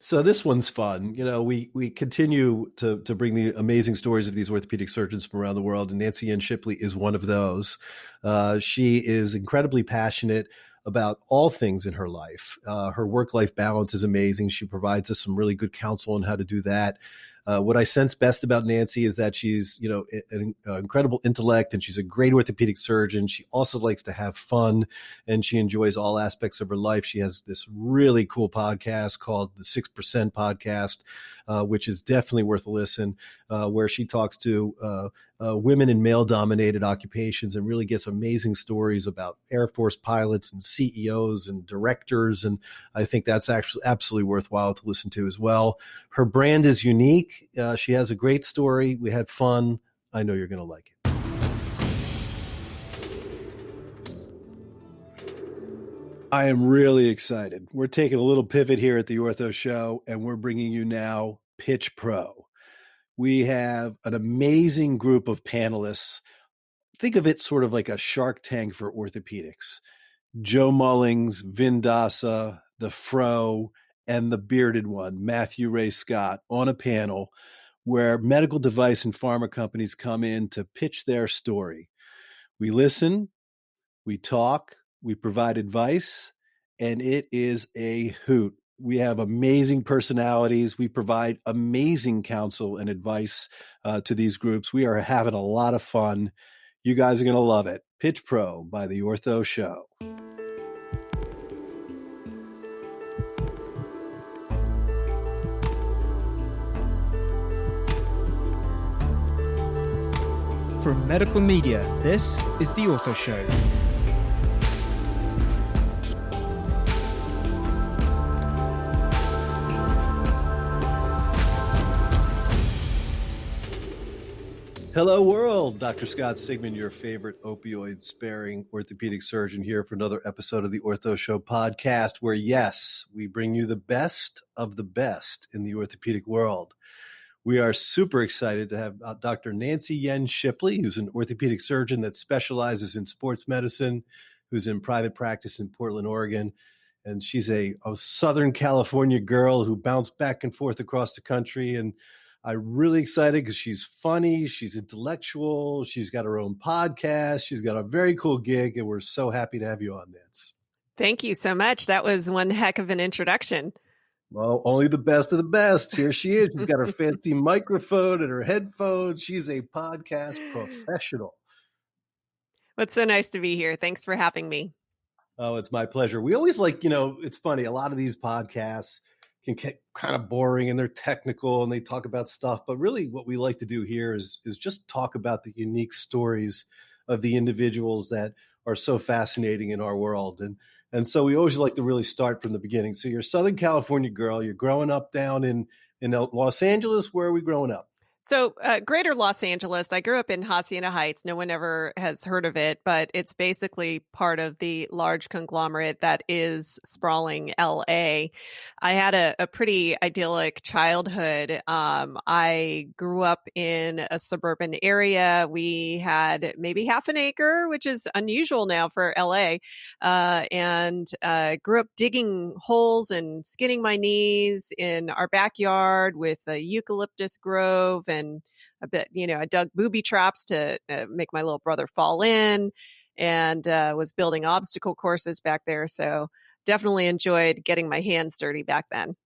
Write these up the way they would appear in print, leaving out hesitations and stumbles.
So this one's fun. We continue to bring the amazing stories of these orthopedic surgeons from around the world, and Nancy Yen Shipley is one of those. She is incredibly passionate about all things in her life. Her work-life balance is amazing. She provides us some really good counsel on how to do that. What I sense best about Nancy is that she's, an incredible intellect, and she's a great orthopedic surgeon. She also likes to have fun, and she enjoys all aspects of her life. She has this really cool podcast called the 6% Podcast, which is definitely worth a listen, where she talks to women in male-dominated occupations and really gets amazing stories about Air Force pilots and CEOs and directors. And I think that's actually absolutely worthwhile to listen to as well. Her brand is unique. She has a great story. We had fun. I know you're going to like it. I am really excited. We're taking a little pivot here at the Ortho Show, and we're bringing you now Pitch Pro. We have an amazing group of panelists. Think of it sort of like a Shark Tank for orthopedics. Joe Mullings, Vin Dasa, the Fro, and the bearded one, Matthew Ray Scott, on a panel where medical device and pharma companies come in to pitch their story. We listen, we talk, we provide advice, and it is a hoot. We have amazing personalities. We provide amazing counsel and advice to these groups. We are having a lot of fun. You guys are going to love it. Pitch Pro by the Ortho Show. From medical media, this is the Ortho Show. Hello, world. Dr. Scott Sigmund, your favorite opioid-sparing orthopedic surgeon, here for another episode of the Ortho Show podcast, where, yes, we bring you the best of the best in the orthopedic world. We are super excited to have Dr. Nancy Yen Shipley, who's an orthopedic surgeon that specializes in sports medicine, who's in private practice in Portland, Oregon. And she's a Southern California girl who bounced back and forth across the country. And I'm really excited because she's funny, she's intellectual, she's got her own podcast, she's got a very cool gig, and we're so happy to have you on, Nance. Thank you so much. That was one heck of an introduction. Well, only the best of the best. Here she is. She's got her fancy microphone and her headphones. She's a podcast professional. Well, it's so nice to be here. Thanks for having me. Oh, it's my pleasure. We always it's funny. A lot of these podcasts can get kind of boring and they're technical and they talk about stuff. But really what we like to do here is just talk about the unique stories of the individuals that are so fascinating in our world. And so we always like to really start from the beginning. So you're a Southern California girl. You're growing up down in Los Angeles. Where are we growing up? So greater Los Angeles, I grew up in Hacienda Heights. No one ever has heard of it, but it's basically part of the large conglomerate that is sprawling LA. I had a pretty idyllic childhood. I grew up in a suburban area. We had maybe half an acre, which is unusual now for LA, and grew up digging holes and skinning my knees in our backyard with a eucalyptus grove. And a bit, I dug booby traps to make my little brother fall in, and was building obstacle courses back there. So definitely enjoyed getting my hands dirty back then.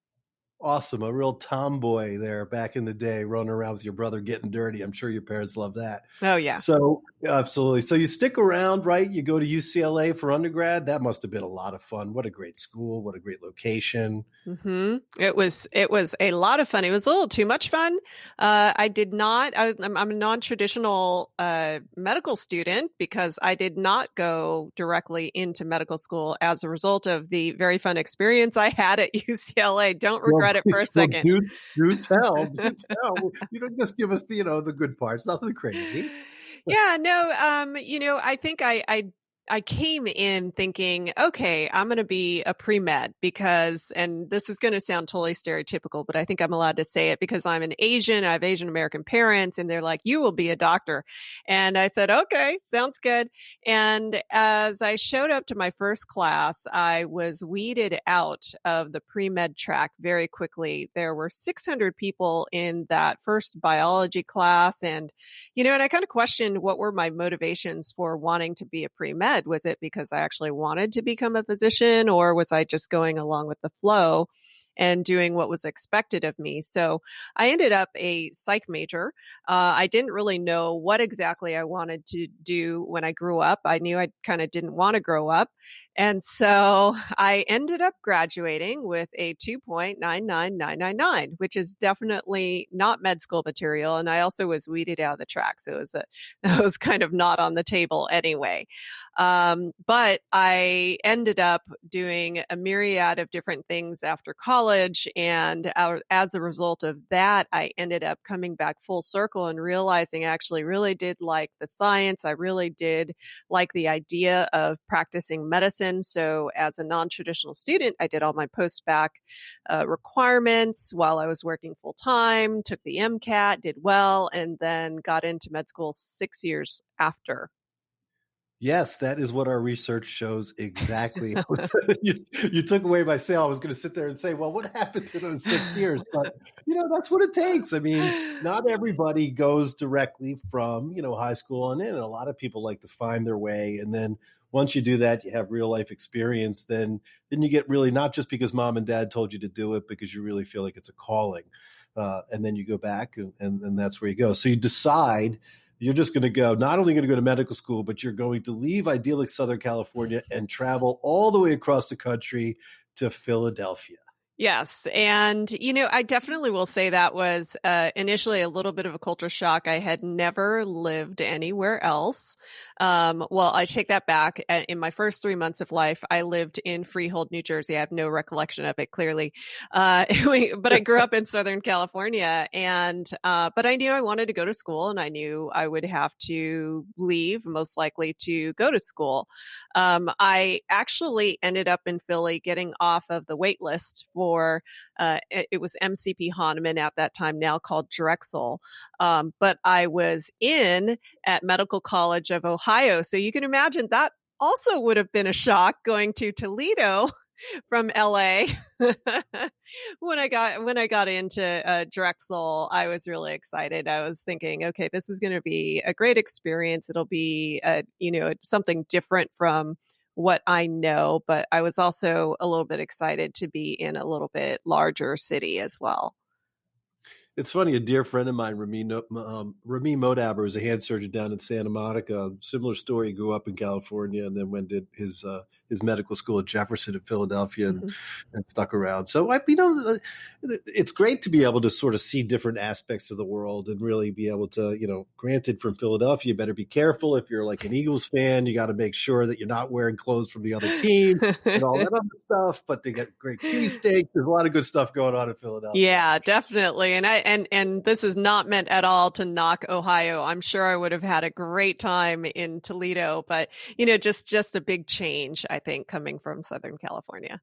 Awesome. A real tomboy there back in the day, running around with your brother getting dirty. I'm sure your parents love that. Oh, yeah. So absolutely. So you stick around, right? You go to UCLA for undergrad. That must have been a lot of fun. What a great school. What a great location. Mm-hmm. It was a lot of fun. It was a little too much fun. I'm a non-traditional medical student because I did not go directly into medical school as a result of the very fun experience I had at UCLA. Don't regret it for a second. Do tell. You don't just give us the good parts, nothing crazy. Yeah, no, I think I I came in thinking, okay, I'm going to be a pre-med because, and this is going to sound totally stereotypical, but I think I'm allowed to say it because I'm an Asian, I have Asian American parents, and they're like, you will be a doctor. And I said, okay, sounds good. And as I showed up to my first class, I was weeded out of the pre-med track very quickly. There were 600 people in that first biology class. And and I kind of questioned what were my motivations for wanting to be a pre-med. Was it because I actually wanted to become a physician, or was I just going along with the flow and doing what was expected of me? So I ended up a psych major. I didn't really know what exactly I wanted to do when I grew up. I knew I kind of didn't want to grow up. And so I ended up graduating with a 2.99999, which is definitely not med school material. And I also was weeded out of the track. So it was kind of not on the table anyway. But I ended up doing a myriad of different things after college. And as a result of that, I ended up coming back full circle and realizing I actually really did like the science. I really did like the idea of practicing medicine. So as a non-traditional student, I did all my post-bac requirements while I was working full time, took the MCAT, did well, and then got into med school 6 years after. Yes, that is what our research shows exactly. You took away my sale. I was going to sit there and say, well, what happened to those 6 years? But, that's what it takes. I mean, not everybody goes directly from, high school on in. And a lot of people like to find their way. And then once you do that, you have real life experience, then you get really, not just because mom and dad told you to do it, because you really feel like it's a calling. And then you go back and that's where you go. So you decide you're just going to go, not only going to go to medical school, but you're going to leave idyllic Southern California and travel all the way across the country to Philadelphia. Yes. And, I definitely will say that was initially a little bit of a culture shock. I had never lived anywhere else. Well, I take that back. In my first 3 months of life, I lived in Freehold, New Jersey. I have no recollection of it clearly. But I grew up in Southern California, and but I knew I wanted to go to school, and I knew I would have to leave most likely to go to school. I actually ended up in Philly getting off of the wait list for it was MCP Hahnemann at that time, now called Drexel. But I was in at Medical College of Ohio. So you can imagine that also would have been a shock going to Toledo from LA. When I got into Drexel, I was really excited. I was thinking, okay, this is going to be a great experience. It'll be something different from what I know, but I was also a little bit excited to be in a little bit larger city as well. It's funny, a dear friend of mine, Rami Modaber, is a hand surgeon down in Santa Monica. Similar story, grew up in California and then went did his medical school at Jefferson in Philadelphia and stuck around. So, it's great to be able to sort of see different aspects of the world and really be able to, granted from Philadelphia, you better be careful. If you're like an Eagles fan, you got to make sure that you're not wearing clothes from the other team and all that other stuff, but they get great cheesesteaks. There's a lot of good stuff going on in Philadelphia. Yeah, definitely. And this is not meant at all to knock Ohio. I'm sure I would have had a great time in Toledo, but just a big change, I think, coming from Southern California.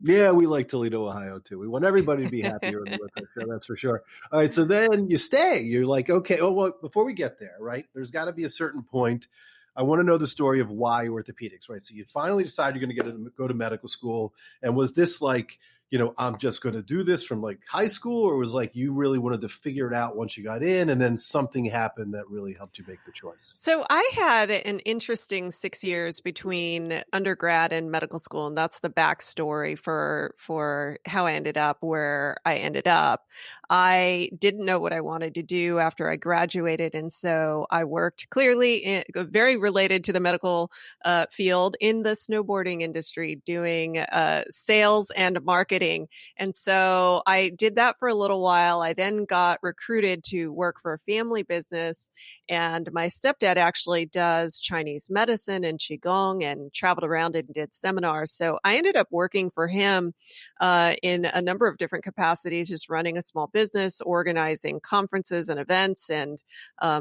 Yeah, we like Toledo, Ohio, too. We want everybody to be happier with our show, that's for sure. All right, so then you stay. You're like, okay, well, before we get there, right, there's got to be a certain point. I want to know the story of why orthopedics, right? So you finally decide you're going to go to medical school. And was this like, I'm just going to do this from like high school, or was like you really wanted to figure it out once you got in and then something happened that really helped you make the choice? So I had an interesting 6 years between undergrad and medical school, and that's the backstory for how I ended up where I ended up. I didn't know what I wanted to do after I graduated, and so I worked clearly very related to the medical field in the snowboarding industry, doing sales and marketing marketing. And so I did that for a little while. I then got recruited to work for a family business. And my stepdad actually does Chinese medicine and Qigong and traveled around and did seminars. So I ended up working for him in a number of different capacities, just running a small business, organizing conferences and events, and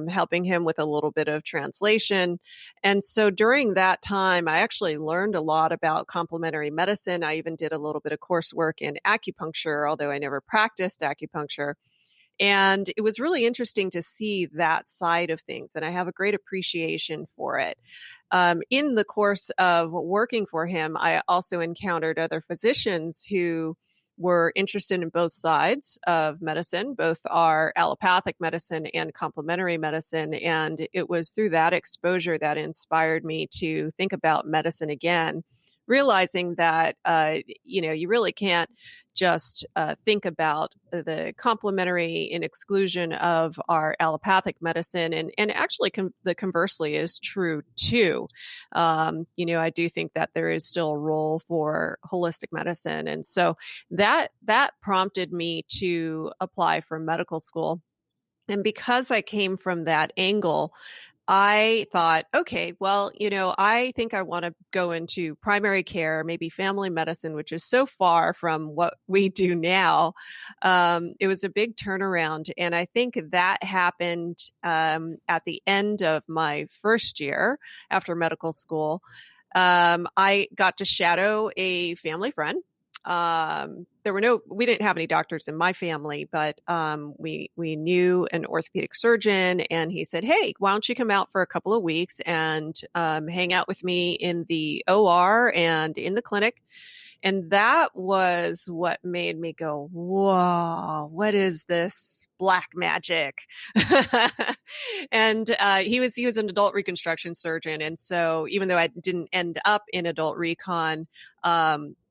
helping him with a little bit of translation. And so during that time, I actually learned a lot about complementary medicine. I even did a little bit of coursework in acupuncture, although I never practiced acupuncture. And it was really interesting to see that side of things. And I have a great appreciation for it. In the course of working for him, I also encountered other physicians who were interested in both sides of medicine, both our allopathic medicine and complementary medicine. And it was through that exposure that inspired me to think about medicine again, realizing that, you really can't just think about the complementary in exclusion of our allopathic medicine. And actually, the conversely is true too. I do think that there is still a role for holistic medicine. And so that prompted me to apply for medical school. And because I came from that angle, I thought, okay, well, I think I want to go into primary care, maybe family medicine, which is so far from what we do now. It was a big turnaround. And I think that happened at the end of my first year after medical school. I got to shadow a family friend. We didn't have any doctors in my family, but we knew an orthopedic surgeon, and he said, "Hey, why don't you come out for a couple of weeks and hang out with me in the OR and in the clinic?" And that was what made me go, "Whoa, what is this black magic?" And he was an adult reconstruction surgeon, and so even though I didn't end up in adult recon,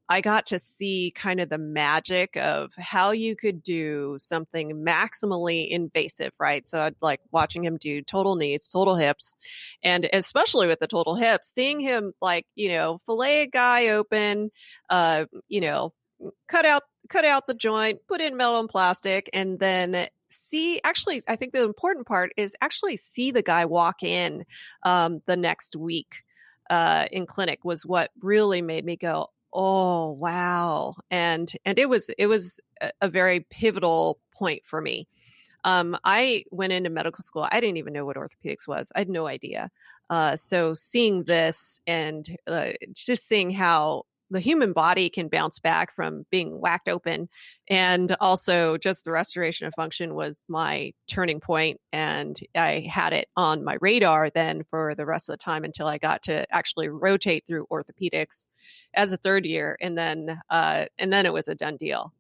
I got to see kind of the magic of how you could do something maximally invasive, right? So I'd like watching him do total knees, total hips, and especially with the total hips, seeing him fillet a guy open, cut out the joint, put in metal and plastic, and then I think the important part is actually see the guy walk in the next week in clinic was what really made me go, "Oh, wow." And it was a very pivotal point for me. I went into medical school. I didn't even know what orthopedics was. I had no idea. So seeing this and just seeing how the human body can bounce back from being whacked open, and also just the restoration of function was my turning point. And I had it on my radar then for the rest of the time until I got to actually rotate through orthopedics as a third year. And then it was a done deal.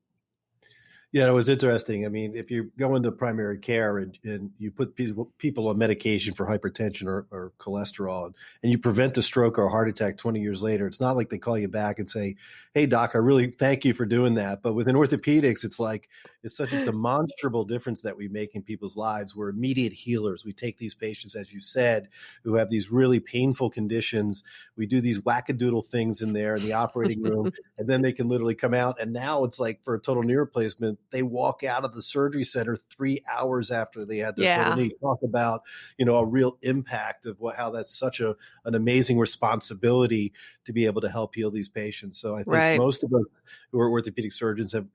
Yeah, it was interesting. I mean, if you go into primary care and you put people on medication for hypertension or cholesterol, and you prevent a stroke or a heart attack 20 years later, it's not like they call you back and say, "Hey, doc, I really thank you for doing that." But within orthopedics, it's such a demonstrable difference that we make in people's lives. We're immediate healers. We take these patients, as you said, who have these really painful conditions. We do these wackadoodle things in there in the operating room, and then they can literally come out. And now it's like for a total knee replacement, they walk out of the surgery center 3 hours after they had their total knee. Talk about, a real impact of how that's such an amazing responsibility to be able to help heal these patients. So I think most of us who are orthopedic surgeons have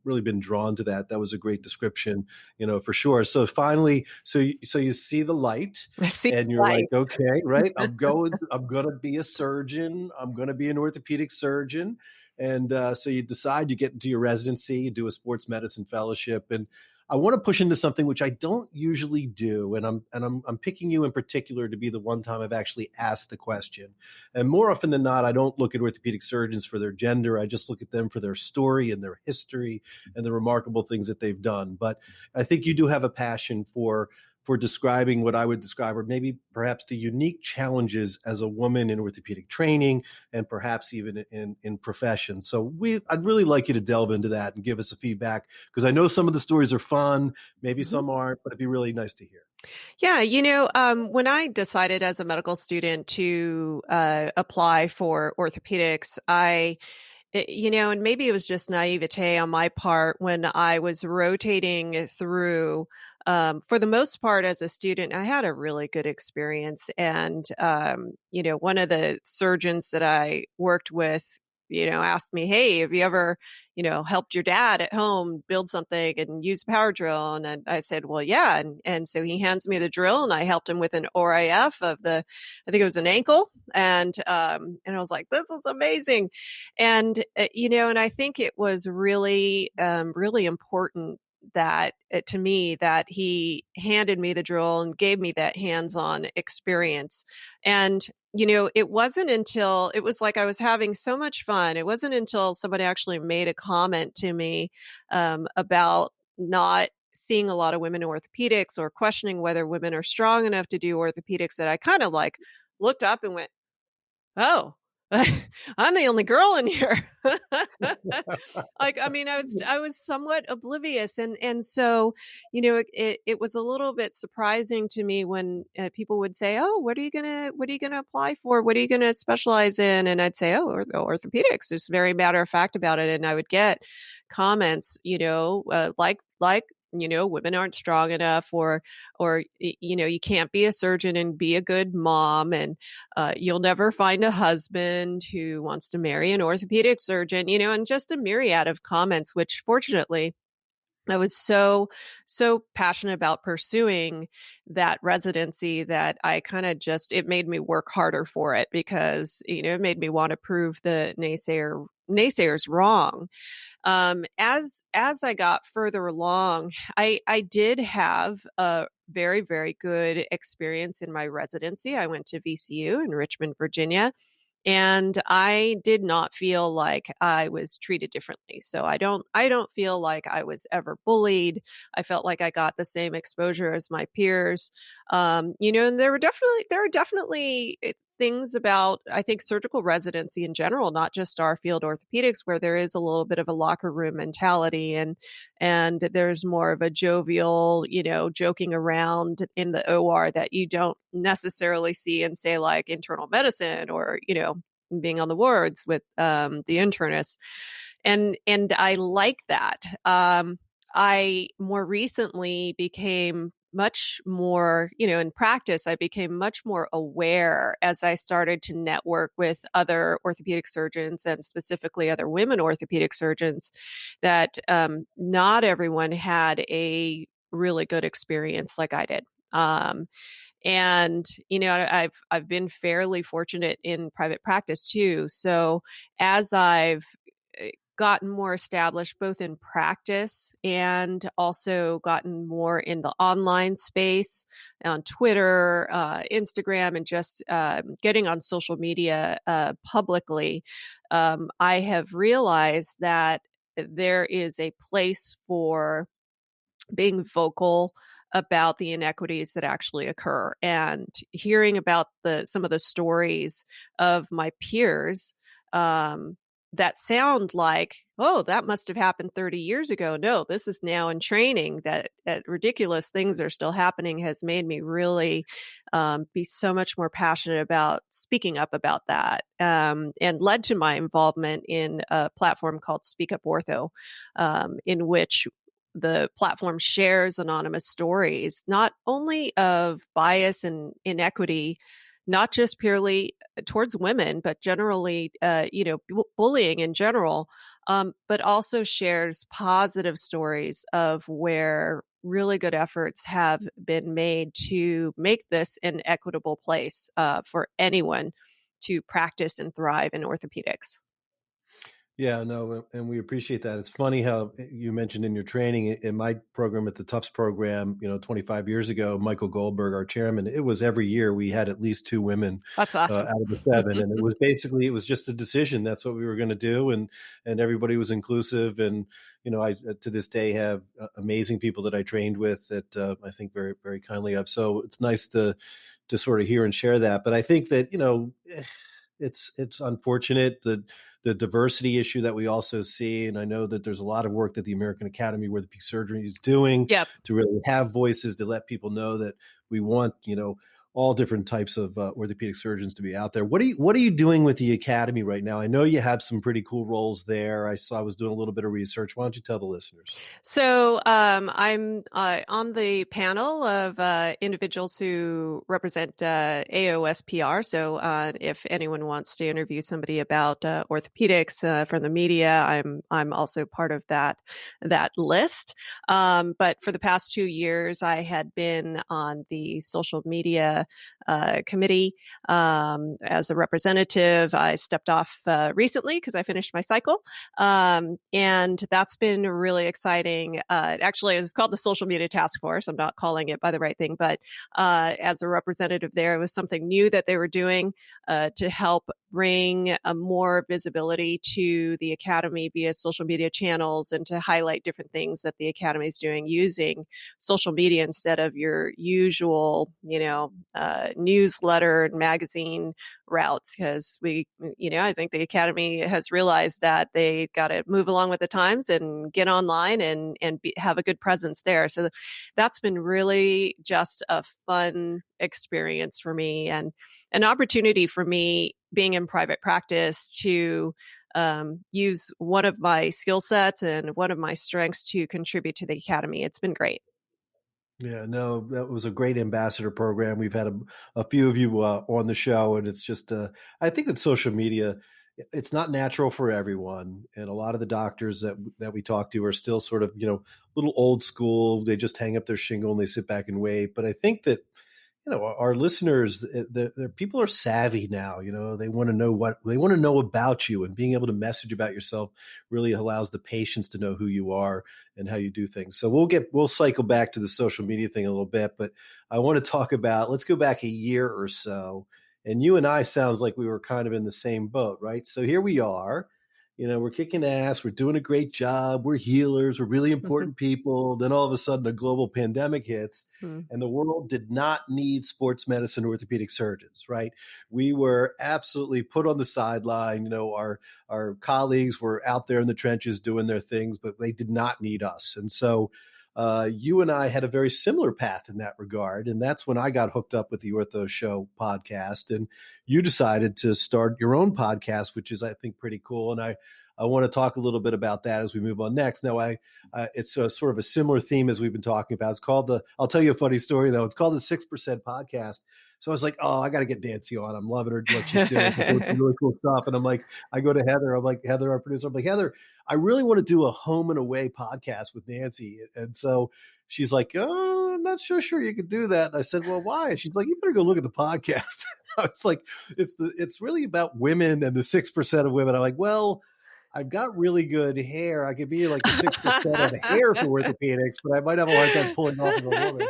really been drawn to that. That was a great description, for sure. So finally, so you see the light and you're like, okay, right. I'm going to be a surgeon. I'm going to be an orthopedic surgeon. And so you decide, you get into your residency, you do a sports medicine fellowship. And I want to push into something which I don't usually do. And I'm picking you in particular to be the one time I've actually asked the question. And more often than not, I don't look at orthopedic surgeons for their gender. I just look at them for their story and their history and the remarkable things that they've done. But I think you do have a passion for describing what I would describe, or maybe perhaps the unique challenges as a woman in orthopedic training and perhaps even in profession. So I'd really like you to delve into that and give us a feedback, because I know some of the stories are fun, maybe some aren't, but it'd be really nice to hear. Yeah, when I decided as a medical student to apply for orthopedics, I And maybe it was just naivete on my part when I was rotating through. For the most part, as a student, I had a really good experience. And, one of the surgeons that I worked with, asked me, "Hey, have you ever, helped your dad at home build something and use a power drill?" And I said, "Well, yeah." And so he hands me the drill and I helped him with an RIF of I think it was an ankle. And I was like, "This is amazing." And I think it was really, really important that to me that he handed me the drill and gave me that hands-on experience. And it wasn't until it was like I was having so much fun. It wasn't until somebody actually made a comment to me about not seeing a lot of women in orthopedics or questioning whether women are strong enough to do orthopedics that I kind of like looked up and went, "Oh, I'm the only girl in here." Like, I mean, I was somewhat oblivious, and so, it was a little bit surprising to me when people would say, "Oh, what are you gonna apply for? What are you gonna specialize in?" And I'd say, "Oh, orthopedics." Just very matter of fact about it, and I would get comments, like women aren't strong enough, or you can't be a surgeon and be a good mom, and you'll never find a husband who wants to marry an orthopedic surgeon, and just a myriad of comments, which fortunately I was so passionate about pursuing that residency that I kind of it made me work harder for it because, it made me want to prove the naysayers wrong. As I got further along, I did have a very, very good experience in my residency. I went to VCU in Richmond, Virginia, and I did not feel like I was treated differently. So I don't feel like I was ever bullied. I felt like I got the same exposure as my peers. And there were definitely things about, I think, surgical residency in general, not just our field orthopedics, where there is a little bit of a locker room mentality, and there's more of a jovial, joking around in the OR that you don't necessarily see in, say, like internal medicine or, being on the wards with the internists. And I like that. I more recently became much more, in practice, I became much more aware as I started to network with other orthopedic surgeons and specifically other women orthopedic surgeons that not everyone had a really good experience like I did. And I've been fairly fortunate in private practice too. So as I've gotten more established both in practice and also gotten more in the online space on Twitter, Instagram, and just getting on social media publicly, I have realized that there is a place for being vocal about the inequities that actually occur, and hearing about some of the stories of my peers that sound like, "Oh, that must have happened 30 years ago." No, this is now in training that ridiculous things are still happening, has made me really be so much more passionate about speaking up about that, and led to my involvement in a platform called Speak Up Ortho, in which the platform shares anonymous stories, not only of bias and inequity, not just purely towards women, but generally, bullying in general, but also shares positive stories of where really good efforts have been made to make this an equitable place for anyone to practice and thrive in orthopedics. Yeah, no, and we appreciate that. It's funny how you mentioned in your training in my program at the Tufts program, 25 years ago, Michael Goldberg, our chairman, it was every year we had at least two women That's awesome. out of the seven, and it was just a decision. That's what we were going to do, and everybody was inclusive. And I to this day have amazing people that I trained with that I think very, very kindly of. So it's nice to sort of hear and share that. But I think that it's unfortunate that the diversity issue that we also see, and I know that there's a lot of work that the American Academy of Orthopedic Surgery is doing Yep. to really have voices to let people know that we want all different types of orthopedic surgeons to be out there. What are you doing with the academy right now? I know you have some pretty cool roles there. I was doing a little bit of research. Why don't you tell the listeners? So I'm on the panel of individuals who represent AOSPR. So if anyone wants to interview somebody about orthopedics from the media, I'm also part of that list. But for the past 2 years, I had been on the social media committee as a representative. I stepped off recently because I finished my cycle, and that's been really exciting. Actually, it was called the Social Media Task Force. I'm not calling it by the right thing, but as a representative there, it was something new that they were doing to help bring more visibility to the Academy via social media channels and to highlight different things that the Academy is doing using social media instead of your usual, newsletter and magazine routes. Because I think the Academy has realized that they got to move along with the times and get online and have a good presence there. So that's been really just a fun experience for me and an opportunity for me being in private practice to use one of my skill sets and one of my strengths to contribute to the Academy. It's been great. Yeah, no, that was a great ambassador program. We've had a few of you on the show, and it's just, I think that social media, it's not natural for everyone. And a lot of the doctors that we talk to are still sort of, little old school. They just hang up their shingle and they sit back and wait. But I think that our listeners, the people are savvy now. They want to know about you, and being able to message about yourself really allows the patients to know who you are and how you do things. So we'll cycle back to the social media thing a little bit, but I want to talk about, let's go back a year or so. And you and I sounds like we were kind of in the same boat, right? So here we are. We're kicking ass. We're doing a great job. We're healers. We're really important people. Then all of a sudden, a global pandemic hits, and the world did not need sports medicine orthopedic surgeons, right? We were absolutely put on the sideline. Our colleagues were out there in the trenches doing their things, but they did not need us. And so you and I had a very similar path in that regard. And that's when I got hooked up with the Ortho Show podcast. And you decided to start your own podcast, which is, I think, pretty cool. And I want to talk a little bit about that as we move on next. Now, it's a sort of a similar theme as we've been talking about. It's called I'll tell you a funny story, though. It's called the 6% Podcast. So I was like, oh, I got to get Nancy on. I'm loving her, what she's doing. She's doing really cool stuff. And I'm like, I go to Heather. I'm like, Heather, our producer. I'm like, Heather, I really want to do a home and away podcast with Nancy. And so she's like, oh, I'm not sure you could do that. And I said, well, why? And she's like, you better go look at the podcast. I was like, it's really about women and the 6% of women. I'm like, well, I've got really good hair. I could be like the 6% of hair for orthopedics, but I might have a hard time pulling off of a woman.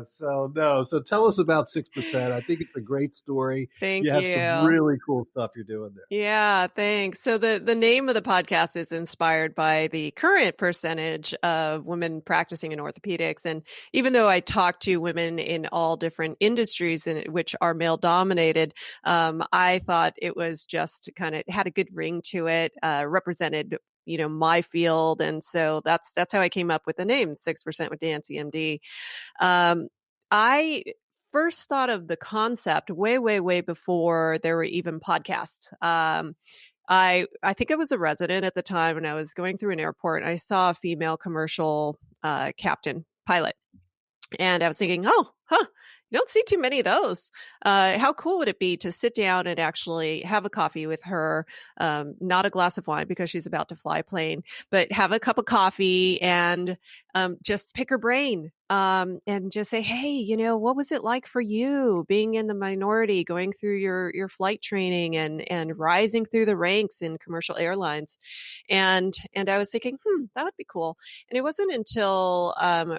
So tell us about 6%. I think it's a great story. Thank you. You have some really cool stuff you're doing there. Yeah, thanks. So the name of the podcast is inspired by the current percentage of women practicing in orthopedics. And even though I talk to women in all different industries which are male dominated, I thought it was just kind of had a good ring to it, represented my field. And so that's how I came up with the name 6% with NancyMD. I first thought of the concept way before there were even podcasts. I think I was a resident at the time, and I was going through an airport and I saw a female commercial captain pilot. And I was thinking, you don't see too many of those. How cool would it be to sit down and actually have a coffee with her, not a glass of wine because she's about to fly a plane, but have a cup of coffee and just pick her brain and just say, hey, what was it like for you being in the minority, going through your flight training and rising through the ranks in commercial airlines? And I was thinking, that would be cool. And it wasn't until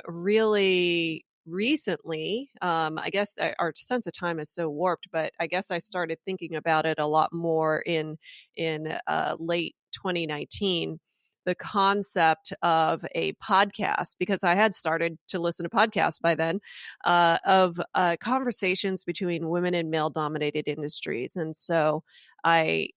really recently, I guess our sense of time is so warped, but I guess I started thinking about it a lot more in late 2019 the concept of a podcast, because I had started to listen to podcasts by then, of conversations between women in male dominated industries. And so I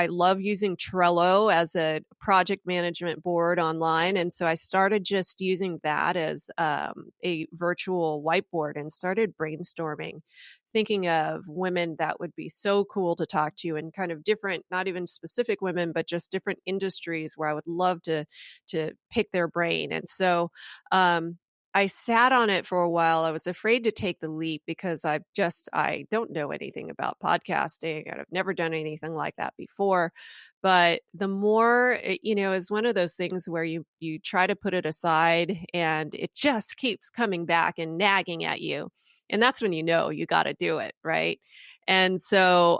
love using Trello as a project management board online. And so I started just using that as a virtual whiteboard and started brainstorming, thinking of women that would be so cool to talk to, and kind of different, not even specific women, but just different industries where I would love to pick their brain. And so I sat on it for a while. I was afraid to take the leap because I don't know anything about podcasting, and I've never done anything like that before. But the more, is one of those things where you try to put it aside and it just keeps coming back and nagging at you. And that's when you got to do it, right? And so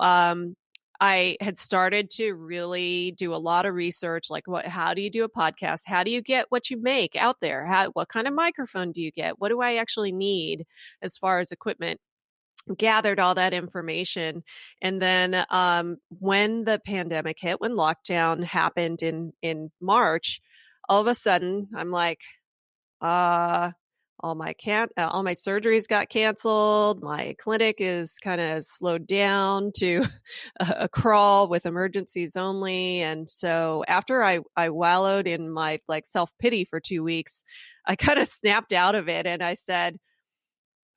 I had started to really do a lot of research, like how do you do a podcast? How do you get what you make out there? What kind of microphone do you get? What do I actually need as far as equipment? Gathered all that information. And then when the pandemic hit, when lockdown happened in March, all of a sudden I'm like, all my surgeries got canceled. My clinic is kind of slowed down to a crawl with emergencies only. And so after I wallowed in my like self-pity for 2 weeks, I kind of snapped out of it and I said,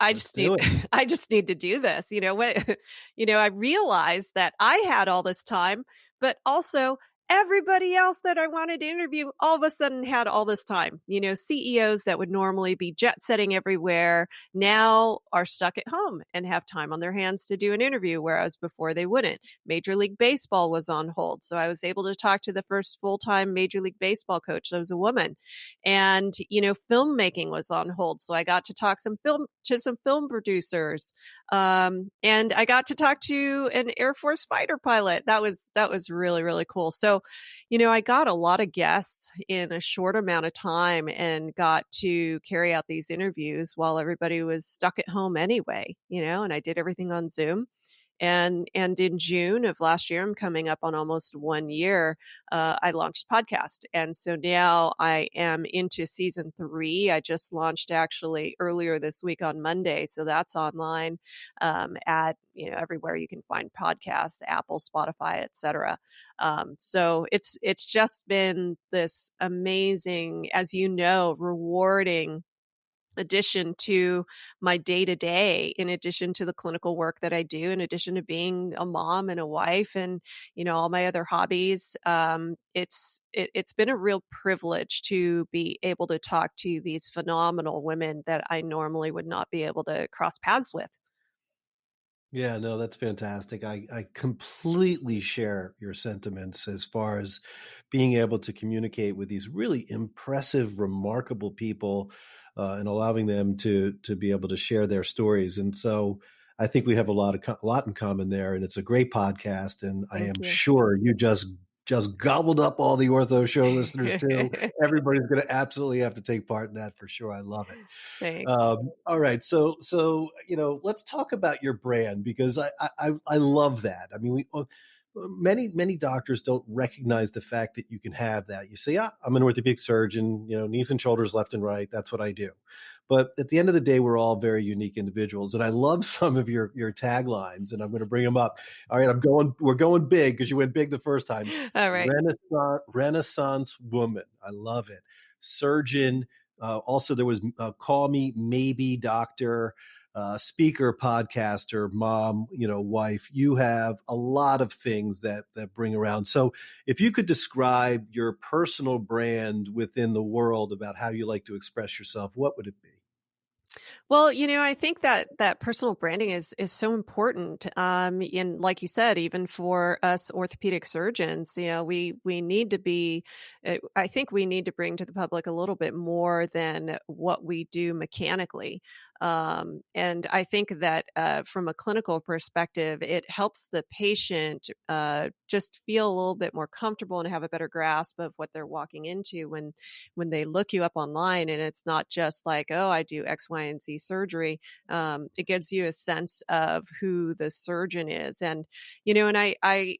Let's do it. I just need to do this. I realized that I had all this time, but also everybody else that I wanted to interview all of a sudden had all this time. CEOs that would normally be jet setting everywhere now are stuck at home and have time on their hands to do an interview, whereas before they wouldn't. Major League Baseball was on hold. So I was able to talk to the first full-time Major League Baseball coach that was a woman. And, filmmaking was on hold. So I got to talk to some film producers. And I got to talk to an Air Force fighter pilot. That was really, really cool. So, I got a lot of guests in a short amount of time and got to carry out these interviews while everybody was stuck at home anyway, and I did everything on Zoom. And in June of last year, I'm coming up on almost 1 year, I launched a podcast. And so now I am into season 3. I just launched actually earlier this week on Monday. So that's online at, everywhere you can find podcasts, Apple, Spotify, etc. So it's just been this amazing, as rewarding addition to my day to day, in addition to the clinical work that I do, in addition to being a mom and a wife and, all my other hobbies. It's been a real privilege to be able to talk to these phenomenal women that I normally would not be able to cross paths with. Yeah, no, that's fantastic. I completely share your sentiments as far as being able to communicate with these really impressive, remarkable people, and allowing them to be able to share their stories. And so I think we have a lot in common there, and it's a great podcast. And I Thank am you. sure you just gobbled up all the Ortho Show listeners too. Everybody's going to absolutely have to take part in that for sure. I love it. Thanks. All right, so let's talk about your brand, because I love that. I mean, many doctors don't recognize the fact that you can have that. You say, I'm an orthopedic surgeon, knees and shoulders left and right. That's what I do. But at the end of the day, we're all very unique individuals, and I love some of your taglines, and I'm going to bring them up. All right, we're going big because you went big the first time. All right. Renaissance woman. I love it. Surgeon. Also, there was Call Me Maybe Doctor, speaker, podcaster, mom, wife. You have a lot of things that bring around. So if you could describe your personal brand within the world about how you like to express yourself, what would it be? Well, I think that personal branding is so important. And like you said, even for us orthopedic surgeons, we need to be. I think we need to bring to the public a little bit more than what we do mechanically. And I think that from a clinical perspective, it helps the patient just feel a little bit more comfortable and have a better grasp of what they're walking into when they look you up online. And it's not just like, oh, I do X, Y, and Z surgery. It gives you a sense of who the surgeon is. And, and I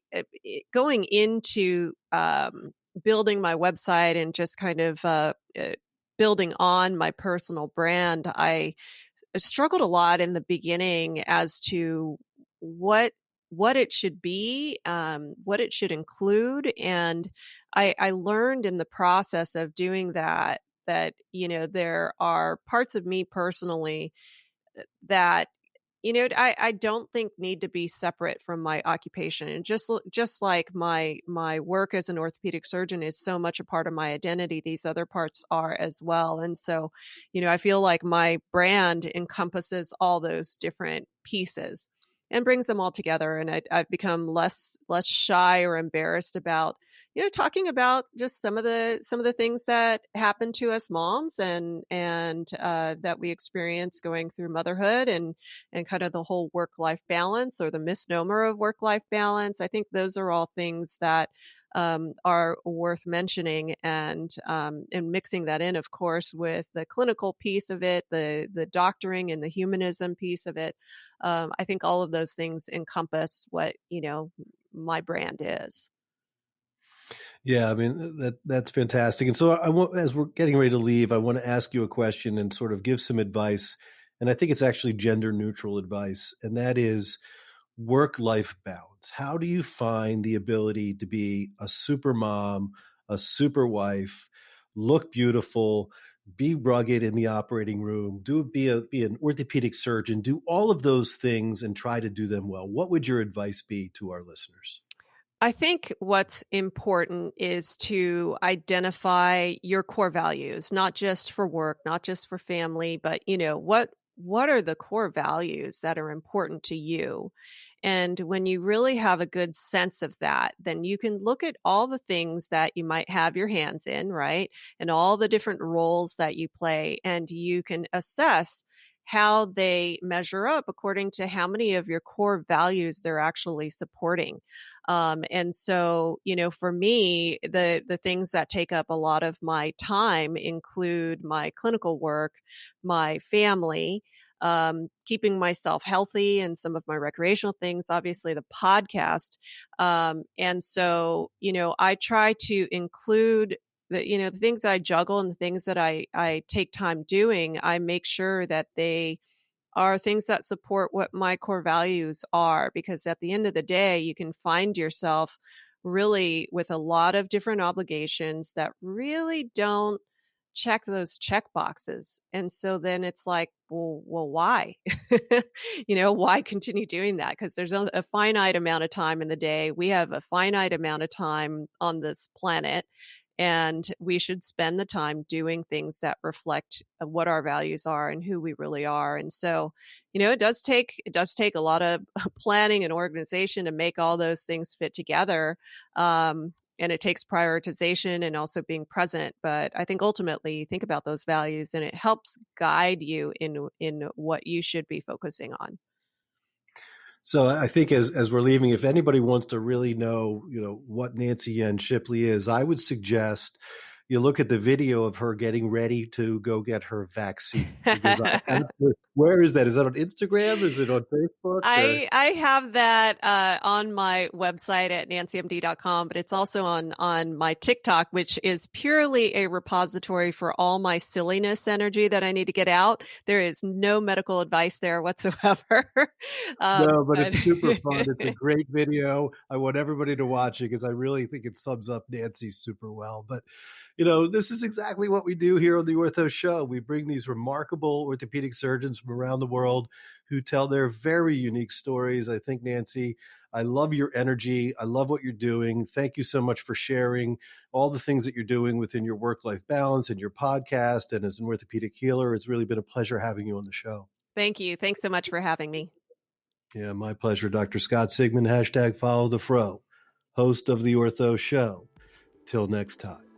going into building my website and just kind of building on my personal brand, I struggled a lot in the beginning as to what what it should be, what it should include, and I learned in the process of doing that that there are parts of me personally that I don't think need to be separate from my occupation. And just like my work as an orthopedic surgeon is so much a part of my identity, these other parts are as well. And so, I feel like my brand encompasses all those different pieces and brings them all together. And I've become less shy or embarrassed about talking about just some of the things that happen to us moms and that we experience going through motherhood and kind of the whole work life balance or the misnomer of work life balance. I think those are all things that are worth mentioning, and mixing that in, of course, with the clinical piece of it, the doctoring and the humanism piece of it. I think all of those things encompass what my brand is. Yeah, I mean that's fantastic. And so I want, as we're getting ready to leave, I want to ask you a question and sort of give some advice. And I think it's actually gender neutral advice, and that is work life balance. How do you find the ability to be a super mom, a super wife, look beautiful, be rugged in the operating room, be an orthopedic surgeon, do all of those things and try to do them well? What would your advice be to our listeners? I think what's important is to identify your core values, not just for work, not just for family, but what are the core values that are important to you? And when you really have a good sense of that, then you can look at all the things that you might have your hands in, right? And all the different roles that you play, and you can assess how they measure up according to how many of your core values they're actually supporting. And so, for me, the things that take up a lot of my time include my clinical work, my family, keeping myself healthy, and some of my recreational things, obviously the podcast. And so, I try to include the things that I juggle and the things that I take time doing. I make sure that they are things that support what my core values are, because at the end of the day, you can find yourself really with a lot of different obligations that really don't check those check boxes. And so then it's like, well, why? Why continue doing that? Because there's a finite amount of time in the day. We have a finite amount of time on this planet, and we should spend the time doing things that reflect what our values are and who we really are. And so, it does take a lot of planning and organization to make all those things fit together. And it takes prioritization and also being present. But I think ultimately you think about those values and it helps guide you in what you should be focusing on. So I think as we're leaving, if anybody wants to really know, what Nancy Yen Shipley is, I would suggest you look at the video of her getting ready to go get her vaccine. Because where is that? Is that on Instagram? Is it on Facebook? I have that on my website at NancyMD.com, but it's also on my TikTok, which is purely a repository for all my silliness energy that I need to get out. There is no medical advice there whatsoever. No, but it's super fun. It's a great video. I want everybody to watch it because I really think it sums up Nancy super well. But, this is exactly what we do here on the Ortho Show. We bring these remarkable orthopedic surgeons from around the world who tell their very unique stories. I think, Nancy, I love your energy. I love what you're doing. Thank you so much for sharing all the things that you're doing within your work-life balance and your podcast. And as an orthopedic healer, it's really been a pleasure having you on the show. Thank you. Thanks so much for having me. Yeah, my pleasure. Dr. Scott Sigmund, #FollowTheFro, host of the Ortho Show. Till next time.